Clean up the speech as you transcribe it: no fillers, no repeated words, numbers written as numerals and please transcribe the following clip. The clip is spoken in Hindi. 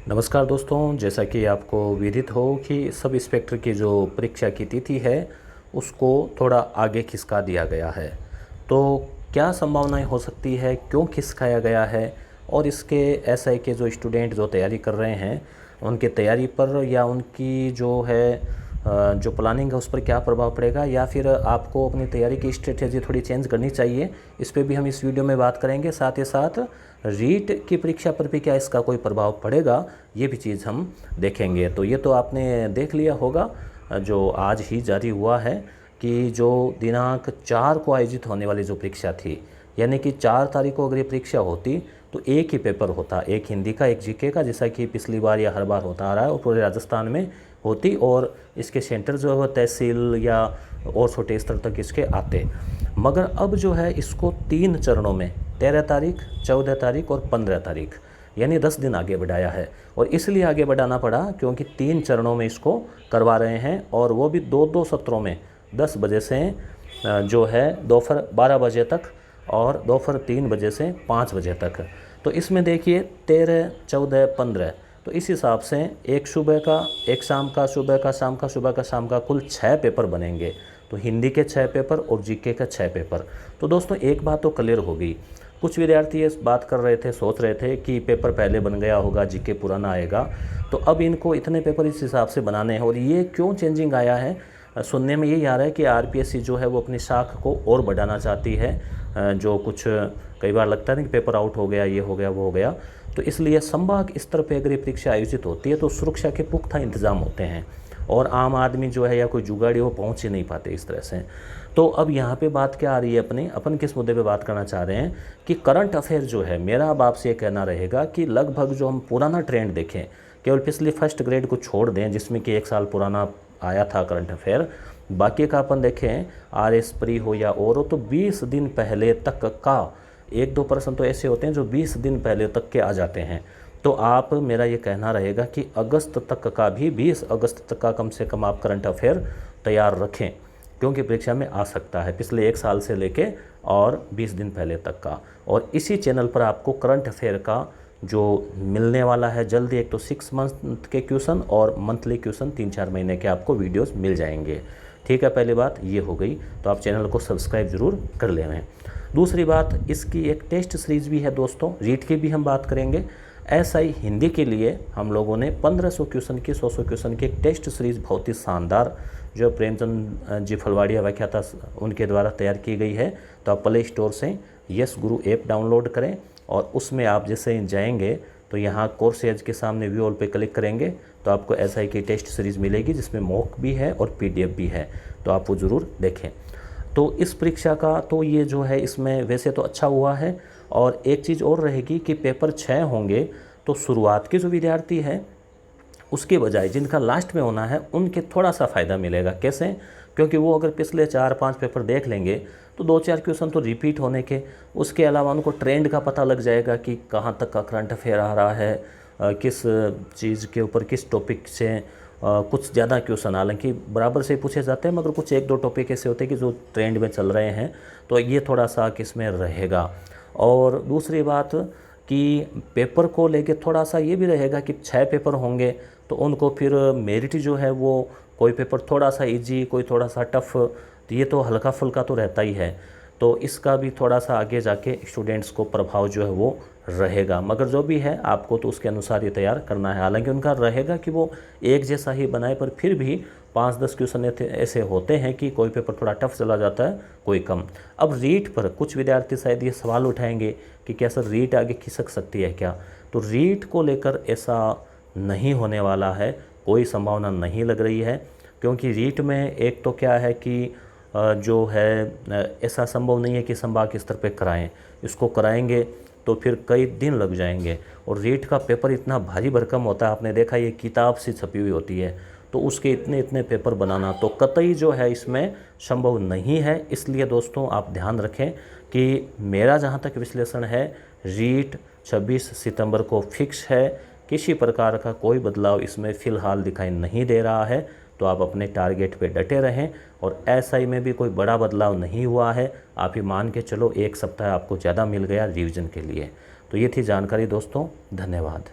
नमस्कार दोस्तों, जैसा कि आपको विदित हो कि सब इंस्पेक्टर की जो परीक्षा की तिथि है उसको थोड़ा आगे खिसका दिया गया है। तो क्या संभावनाएं हो सकती है, क्यों खिसकाया गया है और इसके एसआई के जो स्टूडेंट जो तैयारी कर रहे हैं उनकी तैयारी पर या उनकी जो है जो प्लानिंग है उस पर क्या प्रभाव पड़ेगा, या फिर आपको अपनी तैयारी की स्ट्रेटेजी थोड़ी चेंज करनी चाहिए, इस पे भी हम इस वीडियो में बात करेंगे। साथ ही साथ रीट की परीक्षा पर भी क्या इसका कोई प्रभाव पड़ेगा, ये भी चीज़ हम देखेंगे। तो ये तो आपने देख लिया होगा जो आज ही जारी हुआ है कि जो दिनांक 4 को आयोजित होने वाली जो परीक्षा थी, यानी कि 4 तारीख को अगर ये परीक्षा होती तो एक ही पेपर होता, एक हिंदी का एक जीके का, जैसा कि पिछली बार या हर बार होता आ रहा है, और पूरे राजस्थान में होती। और इसके सेंटर जो है वो तहसील या और छोटे स्तर तक इसके आते। मगर अब जो है इसको 3 चरणों में 13 तारीख, 14 तारीख और 15 तारीख यानी 10 दिन आगे बढ़ाया है। और इसलिए आगे बढ़ाना पड़ा क्योंकि 3 चरणों में इसको करवा रहे हैं, और वो भी 2-2 सत्रों में 10 बजे से जो है दोपहर 12 बजे तक और दोपहर 3 बजे से 5 बजे तक। तो इसमें देखिए 13, 14, 15, तो इस हिसाब से एक सुबह का, एक शाम का, सुबह का, शाम का, सुबह का, शाम का, कुल 6 पेपर बनेंगे। तो हिंदी के 6 पेपर और जीके का 6 पेपर। तो दोस्तों एक बात तो क्लियर हो गई, कुछ विद्यार्थी ये बात कर रहे थे, सोच रहे थे कि पेपर पहले बन गया होगा, जीके पुराना आएगा, तो अब इनको इतने पेपर इस हिसाब से बनाने हैं। और ये क्यों चेंजिंग आया है, सुनने में यही आ रहा है कि आरपीएससी जो है वो अपनी शाख को और बढ़ाना चाहती है। जो कुछ कई बार लगता है ना कि पेपर आउट हो गया, ये हो गया, वो हो गया, तो इसलिए संभाग स्तर पर अगर ये परीक्षा आयोजित होती है तो सुरक्षा के पुख्ता इंतजाम होते हैं, और आम आदमी जो है या कोई जुगाड़ी वो पहुंच ही नहीं पाते इस तरह से। तो अब यहाँ पे बात क्या आ रही है, अपन किस मुद्दे पे बात करना चाह रहे हैं कि करंट अफेयर जो है, मेरा अब आपसे ये कहना रहेगा कि लगभग जो हम पुराना ट्रेंड देखें, केवल पिछले फर्स्ट ग्रेड को छोड़ दें जिसमें कि 1 साल पुराना आया था करंट अफेयर, बाकी का अपन देखें आरएस प्री हो या और हो, तो 20 दिन पहले तक का 1-2 प्रश्न तो ऐसे होते हैं जो 20 दिन पहले तक के आ जाते हैं। तो आप, मेरा ये कहना रहेगा कि अगस्त तक का भी, 20 अगस्त तक का कम से कम आप करंट अफेयर तैयार रखें, क्योंकि परीक्षा में आ सकता है पिछले 1 साल से लेके और 20 दिन पहले तक का। और इसी चैनल पर आपको करंट अफेयर का जो मिलने वाला है जल्दी, एक तो 6 मंथ के क्वेश्चन और मंथली क्वेश्चन 3-4 महीने के आपको वीडियोस मिल जाएंगे। ठीक है, पहली बात ये हो गई, तो आप चैनल को सब्सक्राइब जरूर कर लें। दूसरी बात, इसकी एक टेस्ट सीरीज़ भी है दोस्तों, रीट की भी हम बात करेंगे। एसआई हिंदी के लिए हम लोगों ने 1500 क्वेश्चन की, 100 क्वेश्चन की एक टेस्ट सीरीज़ बहुत ही शानदार, जो प्रेमचंद जी फलवाड़िया व्याख्याता उनके द्वारा तैयार की गई है। तो आप प्ले स्टोर से यस गुरु ऐप डाउनलोड करें, और उसमें आप जैसे जाएंगे तो यहाँ कोर्सेज के सामने व्यू ऑल पे क्लिक करेंगे तो आपको एसआई की टेस्ट सीरीज़ मिलेगी, जिसमें मॉक भी है और पीडीएफ भी है, तो आप वो ज़रूर देखें। तो इस परीक्षा का तो ये जो है इसमें वैसे तो अच्छा हुआ है। और एक चीज़ और रहेगी कि पेपर 6 होंगे, तो शुरुआत के जो विद्यार्थी हैं उसके बजाय जिनका लास्ट में होना है उनके थोड़ा सा फ़ायदा मिलेगा। कैसे? क्योंकि वो अगर पिछले 4-5 पेपर देख लेंगे तो 2-4 क्वेश्चन तो रिपीट होने के, उसके अलावा उनको ट्रेंड का पता लग जाएगा कि कहाँ तक का करंट अफेयर आ रहा है, किस चीज़ के ऊपर, किस टॉपिक से कुछ ज़्यादा क्वेश्चन, हालांकि बराबर से पूछे जाते हैं, मगर कुछ 1-2 टॉपिक ऐसे होते हैं कि जो ट्रेंड में चल रहे हैं, तो ये थोड़ा सा किसमें रहेगा। और दूसरी बात कि पेपर को लेके थोड़ा सा ये भी रहेगा कि 6 पेपर होंगे तो उनको फिर मेरिट जो है वो, कोई पेपर थोड़ा सा इजी, कोई थोड़ा सा टफ, तो ये तो हल्का फुल्का तो रहता ही है। तो इसका भी थोड़ा सा आगे जाके स्टूडेंट्स को प्रभाव जो है वो रहेगा, मगर जो भी है आपको तो उसके अनुसार ये तैयार करना है। हालांकि उनका रहेगा कि वो एक जैसा ही बनाए, पर फिर भी 5-10 क्वेश्चन ऐसे होते हैं कि कोई पेपर थोड़ा टफ चला जाता है, कोई कम। अब रीट पर कुछ विद्यार्थी शायद ये सवाल उठाएंगे कि क्या सर रीट आगे खिसक सकती है क्या? तो रीट को लेकर ऐसा नहीं होने वाला है, कोई संभावना नहीं लग रही है। क्योंकि रीट में एक तो क्या है कि जो है ऐसा संभव नहीं है कि संभाग स्तर पे कराएं, इसको कराएंगे तो फिर कई दिन लग जाएंगे। और रीट का पेपर इतना भारी भरकम होता है, आपने देखा ये किताब से छपी हुई होती है, तो उसके इतने इतने पेपर बनाना तो कतई जो है इसमें संभव नहीं है। इसलिए दोस्तों आप ध्यान रखें कि मेरा जहाँ तक विश्लेषण है, रीट 26 सितंबर को फिक्स है, किसी प्रकार का कोई बदलाव इसमें फ़िलहाल दिखाई नहीं दे रहा है। तो आप अपने टारगेट पे डटे रहें, और एसआई में भी कोई बड़ा बदलाव नहीं हुआ है, आप ही मान के चलो 1 सप्ताह आपको ज़्यादा मिल गया रिवीजन के लिए। तो ये थी जानकारी दोस्तों, धन्यवाद।